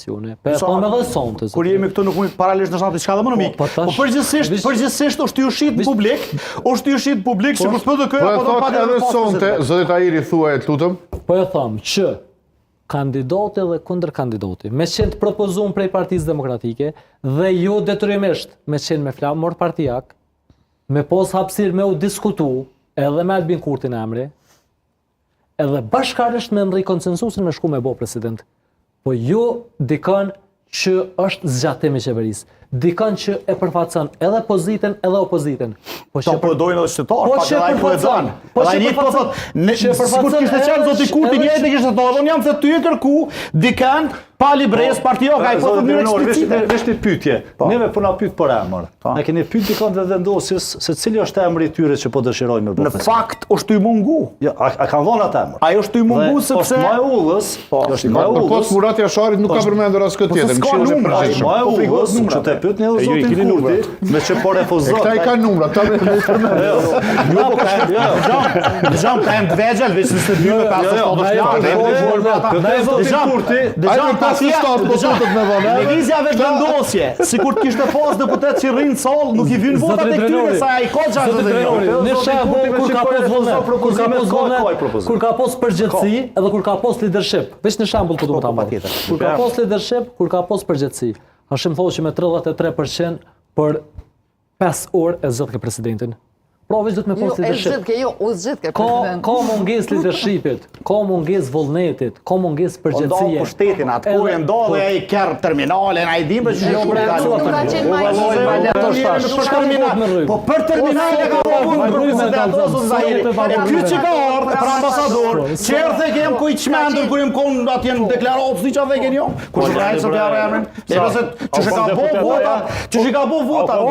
emisione. Po e them edhe sonte. Kur jemi këtu nuk mund paralelisht në shtatë diçka dhe më në mik. Po përgjithsisht është ju shit publik, sikur s'po të këja apo do pa edhe sonte, zoti Tahiri thuaj të lutem. Po e them që kandidati dhe kundërkandidati, me qenë të propozuar prej Partisë Demokratike dhe jo detyrimisht me qenë me flamur partijak, me pos hapësirë me u diskutu, edhe me Albin Kurtin emri, edhe bashkarisht me ndri konsensusin me shku me bo president. Po jo dikën që është zgjatimi i qeverisë, dikën që e përfaqëson edhe pozitën edhe opozitën. Po që dojnë edhe qytetarë, pa që ai po e don. Ai një po thot, sikur kishte qenë zoti Kurti njëjtë kishte thënë, jam se ty e kërku dikën pa libres partijoke, ai po të mënyrë eksplicite. Vesh një pyetje. Neve po na pyet për emër. Ne keni pyet dikon dhe vendosjes se cili është emri i tyre që po dëshirojnë me bërë. Në fakt është i mungu. Ja, a kanë dhënë atë emër? Ai është i mungu sepse më e ullës, është më e Por ullës. Murat Jasharit nuk ka përmendur as këtë tjetër, s'ka këshillin e numra, përgjithshëm. Më e ullës, që te pyet një zotin Kurti, me që po refuzon. Këta i kanë numra, këta me përmendur. Jo, po dëgjom ka të vegjël, veç nëse 2 me 5 Lëvizja veç vendosje, sikur të kishte pas deputet që rrinë sallë, nuk i vijnë votat e këtyre sa ai koxha do të vijë. Në shembull kur ka pas vullnet, kur ka pas përgjegjësi edhe kur ka pas leadership. Veç në shembull po do ta marr. Kur ka pas leadership, kur ka pas përgjegjësi. Hashim thoshë me 33% për 5 orë e zgjat ke presidentin. Pra veç do të me pas leadership. U zgjidh ke president. Ka mungesë leadershipit, ka mungesë vullnetit, ka mungesë përgjegjësie. Po shtetin atë ku e ndodhi ai kerr terminalen, ai dimë që Po për terminale ka Ky që ka ardhur për ambasador, çerdhe që jam ku i çmendur kur jam kon atje në deklaratë siç ave keni jo. Kur ai sot ja emrin. Sepse çu ka bëu vota,